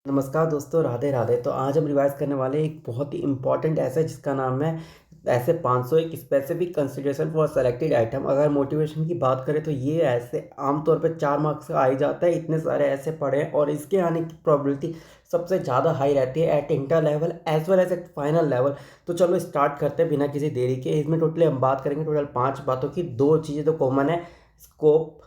नमस्कार दोस्तों, राधे राधे। तो आज हम रिवाइज करने वाले एक बहुत ही इंपॉर्टेंट ऐसे जिसका नाम है ऐसे 501 specific consideration for selected item. अगर मोटिवेशन की बात करें तो ये ऐसे आमतौर पे 4 मार्क्स का आ ही जाता है। इतने सारे ऐसे पढ़े हैं और इसके आने की प्रोबेबिलिटी सबसे ज़्यादा हाई रहती है at inter level as well as at final level. तो चलो स्टार्ट करते हैं बिना किसी देरी के। इसमें टोटली हम बात करेंगे टोटल 5 बातों की। 2 चीज़ें तो कॉमन है, स्कोप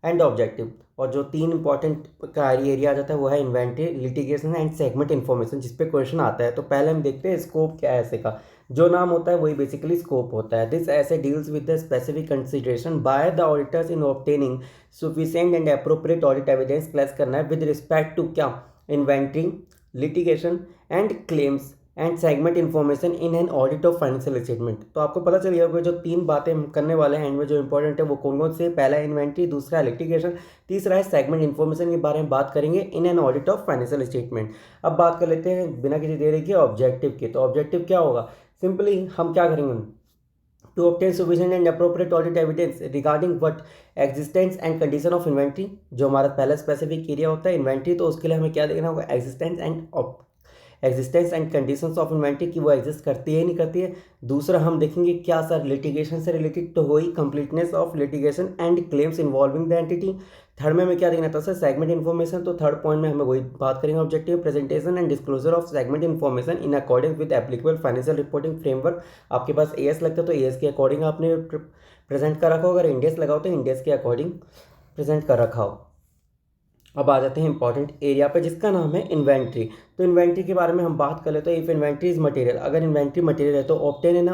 एंड ऑब्जेक्टिव। और जो 3 इंपॉर्टेंट का एरिया आ जाता है वो है inventory, litigation and segment information, जिस पे क्वेश्चन आता है। तो पहले हम देखते हैं स्कोप क्या है ऐसे का। जो नाम होता है वही बेसिकली स्कोप होता है। दिस ऐसे deals with the specific consideration by the auditors in obtaining sufficient and appropriate audit evidence. Class करना है विद रिस्पेक्ट टू क्या, inventory, litigation and claims and segment information in an audit of financial statement. तो आपको पता चल गया होगा जो 3 बातें हम करने वाले हैं एंड में जो इंपॉर्टेंट है वो कौन कौन से। पहला है इन्वेंट्री, दूसरा है लिटिगेशन, तीसरा है सेगमेंट इन्फॉर्मेशन के बारे में बात करेंगे in an audit of financial statement. अब बात कर लेते हैं बिना किसी देरी के ऑब्जेक्टिव के। तो ऑब्जेक्टिव क्या होगा, सिंपली हम क्या करेंगे, to obtain sufficient and appropriate audit evidence regarding what existence and condition of inventory। जो हमारा पहला स्पेसिफिक एरिया होता है इन्वेंट्री, तो उसके लिए हमें क्या देखना होगा, existence and conditions of inventory की वो एग्जिस्ट करती है नहीं करती है। दूसरा हम देखेंगे क्या सर, लिटिगेशन से रिलेटेड तो हुई, completeness of litigation and claims involving the entity. Third में हमें क्या देखना था सर, सेगमेंट इन्फॉर्मेशन। तो थर्ड पॉइंट में हमें वही बात करेंगे, objective presentation and disclosure of segment information in according with applicable financial reporting framework. आपके पास एएस लगता है तो एएस के अकॉर्डिंग आपने प्रेजेंट कर रखा हो, अगर इंडेस लगाओ तो इंडेस के अकॉर्डिंग प्रेजेंट कर रखा हो। अब आ जाते हैं इंपॉर्टेंट एरिया पे जिसका नाम है इन्वेंट्री। तो इन्वेंट्री के बारे में हम बात कर लेते हैं। इफ इन्वेंट्री इज मटेरियल, अगर इन्वेंट्री मटेरियल है तो obtain in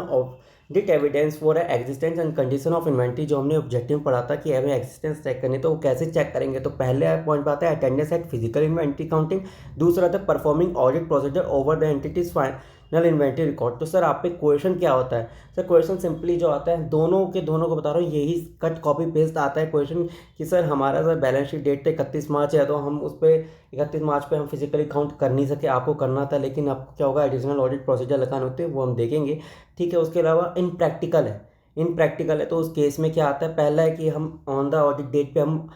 डिट evidence for existence and condition of inventory. जो हमने ऑब्जेक्टिव में पढ़ा था कि हमें एग्जिस्टेंस चेक करनी है, तो वो कैसे चेक करेंगे। तो पहले पॉइंट आता है attendance eight physical inventory counting. दूसरा था performing audit procedure over the entities final inventory record. तो सर आप पे क्वेश्चन क्या होता है, सर क्वेश्चन सिंपली जो आता है दोनों के दोनों को बता रहा हूँ, यही कट कॉपी पेस्ट आता है क्वेश्चन कि सर हमारा सर बैलेंस शीट डेट 31 मार्च है, तो हम उस पर 31 मार्च पे हम फिजिकली काउंट कर नहीं सके, आपको करना था, लेकिन आपको क्या होगा, एडिशनल ऑडिट प्रोसीजर लगाने होते हैं, वो हम देखेंगे। ठीक है, उसके अलावा इन प्रैक्टिकल है तो उस केस में क्या आता है, पहला है कि हम ऑन द ऑडिट डेट पे हम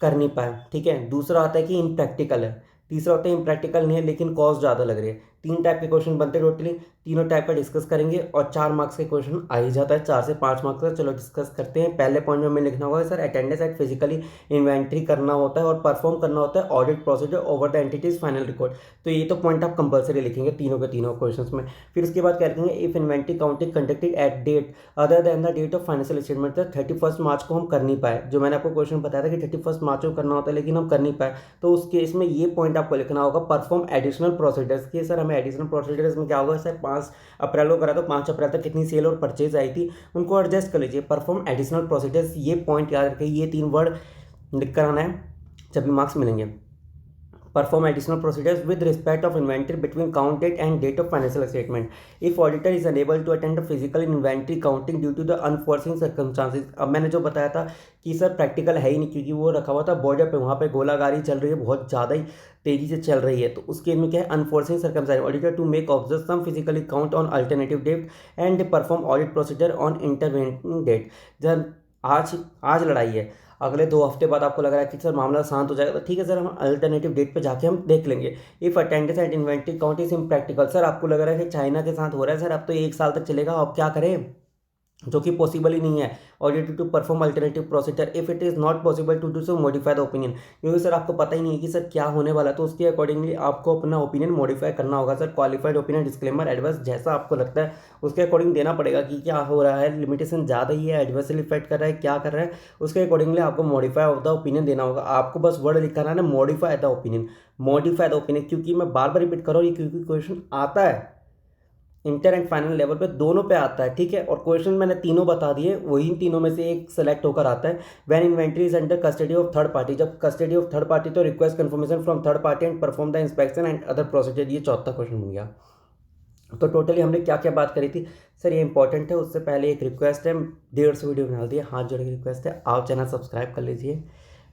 कर नहीं पाए। ठीक है, दूसरा आता है कि इम्प्रैक्टिकल है, तीसरा होता है इम्प्रैक्टिकल नहीं है लेकिन कॉस्ट ज़्यादा लग रही है। 3 टाइप के क्वेश्चन बनते हैं टोटली, तीनों टाइप का डिस्कस करेंगे और 4 मार्क्स के क्वेश्चन आ ही जाता है, 4 से 5 मार्क्स का। चलो डिस्कस करते हैं। पहले पॉइंट में हमें लिखना होगा sir attendance eight physically inventory करना होता है और परफॉर्म करना होता है audit procedure over the entities final record. तो ये तो पॉइंट आप कंपलसरी लिखेंगे तीनों के तीनों क्वेश्चन में। फिर उसके बाद क्या लिखेंगे, if inventory counting conducted at date other than the date of financial statement. 31 मार्च को हम कर नहीं पाए, जो मैंने आपको क्वेश्चन बताया था कि 31 मार्च को करना होता है लेकिन हम कर नहीं पाए, तो उस केस में ये पॉइंट आपको लिखना होगा परफॉर्म एडिशनल प्रोसीजर्स की। सर हमें एडिशनल प्रोसीजर्स में क्या होगा, सर 5 अप्रैल को करा तो 5 अप्रैल तक कितनी सेल और परचेज आई थी उनको एडजस्ट कर लीजिए। परफॉर्म एडिशनल प्रोसीजर्स, ये पॉइंट याद रखिए, ये 3 वर्ड लिख कर आना है जब भी मार्क्स मिलेंगे। perform additional procedures with respect of inventory between count date and date of financial statement if auditor is unable to attend a physical inventory counting due to the unforeseen circumstances। अब मैंने जो बताया था कि sir practical है ही नहीं क्योंकि वो रखा हुआ था बॉर्डर पे, वहाँ पे गोलागारी चल रही है, बहुत ज़्यादा ही तेज़ी से चल रही है, तो उसके में क्या है, unforeseen circumstance auditor to make observe some physically count on alternative date and perform audit procedure on intervening date. जब आज आज लड़ाई है, अगले 2 हफ्ते बाद आपको लग रहा है कि सर मामला शांत हो जाएगा, तो ठीक है सर हम अल्टरनेटिव डेट पे जाके हम देख लेंगे। If attendance eight inventory count is impractical, sir आपको लग रहा है कि चाइना के साथ हो रहा है सर, अब तो 1 साल तक चलेगा, अब क्या करें, जो कि पॉसिबल ही नहीं है। Auditor to perform alternative procedure if it is not possible to do so modify the opinion, क्योंकि सर आपको पता ही नहीं है कि सर क्या होने वाला है, तो उसके अकॉर्डिंगली आपको अपना ओपिनियन मॉडिफाई करना होगा। Sir qualified opinion, disclaimer, adverse, जैसा आपको लगता है उसके अकॉर्डिंग देना पड़ेगा कि क्या हो रहा है, लिमिटेशन ज़्यादा ही है, एडवर्सली इफेक्ट कर रहा है, क्या कर रहा है, उसके अकॉर्डिंगली आपको मॉडिफाई ऑफ द ओपिनियन देना होगा। आपको बस वर्ड लिखना है ना, modify the opinion, modify the opinion, क्योंकि मैं बार बार रिपीट कर रहा हूँ, क्योंकि क्वेश्चन आता है इंटर एंड फाइनल लेवल पे, दोनों पे आता है। ठीक है, और क्वेश्चन मैंने तीनों बता दिए, वही तीनों में से एक सेलेक्ट होकर आता है। When inventory is under custody of third party, जब कस्टडी ऑफ थर्ड पार्टी तो request confirmation from third party and perform the inspection and other procedure. ये चौथा क्वेश्चन बन गया। तो टोटली हमने क्या क्या बात करी थी सर, ये इंपॉर्टेंट है। उससे पहले एक रिक्वेस्ट है, 150 वीडियो बना दिए, हाथ जोड़ के रिक्वेस्ट है, आप चैनल सब्सक्राइब कर लीजिए,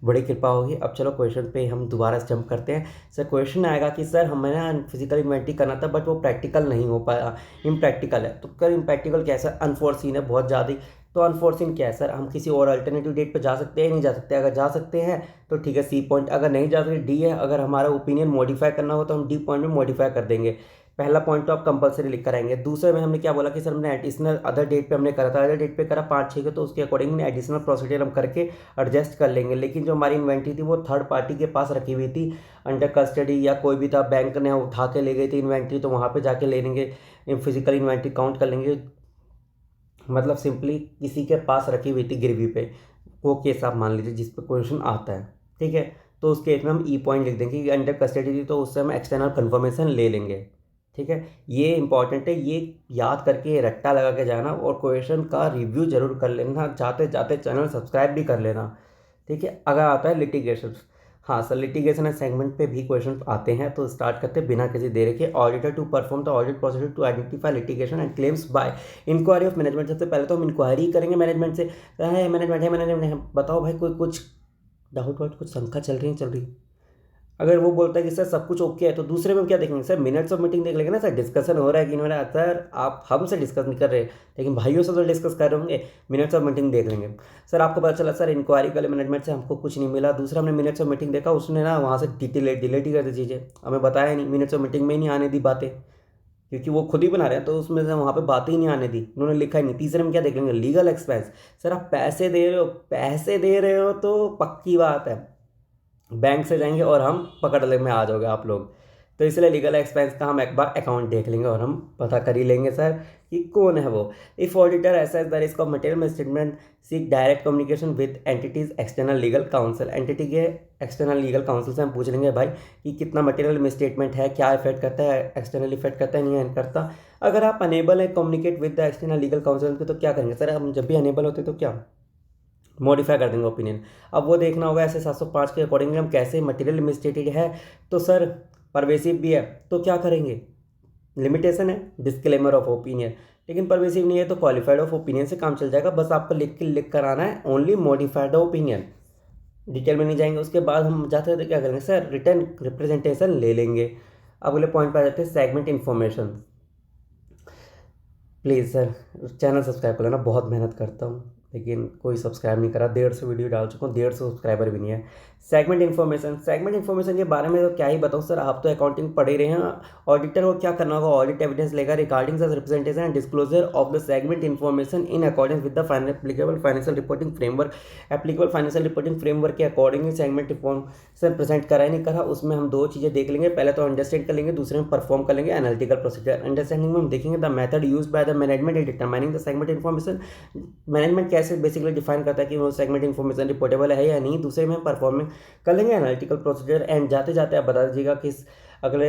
बड़ी कृपा होगी। अब चलो क्वेश्चन पे हम दोबारा जंप करते हैं। सर क्वेश्चन आएगा कि सर हमें ना फिजिकल इन्वेंटरी करना था बट वो प्रैक्टिकल नहीं हो पाया, इम्प्रैक्टिकल है। तो कर इम्प्रैक्टिकल कैसा, अनफोर्सीन है बहुत ज़्यादा। तो अनफोर्सीन क्या है सर, हम किसी और अल्टरनेटिव डेट पे जा सकते हैं, नहीं जा सकते? अगर जा सकते हैं तो ठीक है सी पॉइंट, अगर नहीं जा सकते डी है। अगर हमारा ओपिनियन मॉडिफाई करना हो तो हम डी पॉइंट में मॉडिफाई कर देंगे। पहला पॉइंट तो आप कंपलसरी लिख कर आएंगे। दूसरे में हमने क्या बोला कि सर हमने एडिशनल अदर डेट पे हमने करा था, अदर डेट पे करा 5-6 के, तो उसके अकॉर्डिंग एडिशनल प्रोसीजर हम करके एडजस्ट कर लेंगे। लेकिन जो हमारी इन्वेंट्री थी वो थर्ड पार्टी के पास रखी हुई थी अंडर कस्टडी, या कोई भी था बैंक ने उठा के ले गई थी इन्वेंट्री, तो वहाँ पे जाके ले लेंगे, फिजिकल इन्वेंट्री काउंट कर लेंगे। मतलब सिंपली किसी के पास रखी हुई थी गिरवी पे, वो केस आप मान लीजिए जिस पे क्वेश्चन आता है, ठीक है। तो उस केस में हम ई पॉइंट लिख देंगे कि अंडर कस्टडी थी, तो उससे हम एक्सटर्नल कन्फर्मेशन ले लेंगे, ठीक है। ये इंपॉर्टेंट है, ये याद करके रट्टा लगा के जाना और क्वेश्चन का रिव्यू जरूर कर लेना, जाते जाते चैनल सब्सक्राइब भी कर लेना, ठीक है। अगर आता है लिटिगेशन, हाँ सर लिटिगेशन एंड सेगमेंट पे भी क्वेश्चन आते हैं, तो स्टार्ट करते हैं बिना किसी देरी के। Auditor to perform the audit procedure to identify litigation and claims by inquiry of management. सबसे पहले तो हम इंक्वायरी करेंगे मैनेजमेंट से, है मैनेजमेंट है, बताओ भाई कोई कुछ डाउट वाउट, कुछ शंका चल रही। अगर वो बोलता है कि सर सब कुछ ओके है, तो दूसरे में क्या देखेंगे सर, मिनट्स ऑफ मीटिंग देख लेंगे ना सर, डिस्कशन हो रहा है कि नहीं हो रहा है। सर आप हमसे डिस्कस नहीं कर रहे, लेकिन भाइयों से तो डिस्कस कर रहे होंगे, मिनट्स ऑफ मीटिंग देख लेंगे। सर आपको पता चला सर इंक्वायरी वाले मैनेजमेंट से हमको कुछ नहीं मिला, दूसरा हमने मिनट्स ऑफ मीटिंग देखा, उसने ना वहाँ से डिलीट ही कर दी चीज़ें, हमें बताया नहीं, मिनट्स ऑफ मीटिंग में ही नहीं आने दी बातें, क्योंकि वो खुद ही बना रहे हैं, तो उसमें से वहाँ पे बातें ही नहीं आने दी, उन्होंने लिखा ही नहीं। तीसरे में क्या देख लेंगे, लीगल एक्सपेंस। सर आप पैसे दे रहे हो तो पक्की बात है बैंक से जाएंगे और हम पकड़ ले में आ जाओगे आप लोग। तो इसलिए लीगल एक्सपेंस का हम एक बार अकाउंट देख लेंगे और हम पता कर ही लेंगे सर कि कौन है वो। इफ ऑडिटर ऐसा the risk of material misstatement, seek direct communication with entities external legal council. Entity के एक्सटर्नल लीगल काउंसिल से हम पूछ लेंगे भाई कि कितना मटेरियल मिसस्टेटमेंट है, क्या इफेक्ट करता है, एक्सटर्नल इफेक्ट करता है नहीं करता। अगर आप अनेबल है communicate with the external legal council तो क्या करेंगे सर, हम जब भी अनेबल होते तो क्या मॉडिफाई कर देंगे ओपिनियन। अब वो देखना होगा ऐसे 705 के अकॉर्डिंगली हम कैसे मटेरियल मिसस्टेटेड है, तो सर परवेसिव भी है तो क्या करेंगे, लिमिटेशन है डिस्क्लेमर ऑफ ओपिनियन। लेकिन परवेसिव नहीं है तो क्वालिफाइड ऑफ ओपिनियन से काम चल जाएगा, बस आपको लिख कर आना है ओनली मॉडिफाइड ओपिनियन, डिटेल में नहीं जाएंगे। उसके बाद हम जाते हैं तो क्या करेंगे सर, रिटर्न रिप्रेजेंटेशन ले लेंगे। अगले पॉइंट पर आ जाते हैं segment information. Please sir channel subscribe कर लेना, बहुत मेहनत करता हूँ लेकिन कोई सब्सक्राइब नहीं करा, 150 वीडियो डाल चुका हूँ, 150 सब्सक्राइबर भी नहीं है। सेगमेंट इन्फॉर्मेशन के बारे में तो क्या ही बताऊँ सर, आप तो अकाउंटिंग पढ़ ही रहे हैं। ऑडिटर को क्या करना होगा, ऑडिट एविडेंस लेगा regarding the representation and disclosure of the segment information in accordance with the applicable financial reporting framework. Applicable financial reporting framework के अकॉर्डिंग सेगमेंट इन्फॉर्मेशन प्रेजेंट करा नहीं करा, उसमें हम दो चीज़ें देख लेंगे, पहले तो अंडरस्टैंड कर लेंगे, दूसरे में परफॉर्म कर लेंगे एनालिटिकल प्रोसीजर। अंडरस्टैंडिंग में हम देखेंगे the method use by the management in determining the segment information. Management कैसे बेसिकली डिफाइन करता है कि वो सेगमेंट इन्फॉर्मेशन रिपोर्टेबल है या नहीं। दूसरे में परफॉर्मिंग कर लेंगे एनालिटिकल प्रोसीजर। एंड जाते जाते आप बता दीजिएगा किस अगले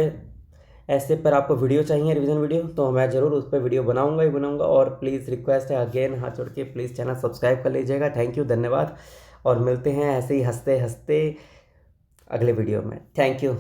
ऐसे पर आपको वीडियो चाहिए, रिवीजन वीडियो, तो मैं ज़रूर उस पर वीडियो बनाऊंगा ही बनाऊंगा। और प्लीज़ रिक्वेस्ट है अगेन हाथ जोड़ के प्लीज़ चैनल सब्सक्राइब कर लीजिएगा। थैंक यू, धन्यवाद, और मिलते हैं ऐसे ही हंसते हंसते अगले वीडियो में। Thank you.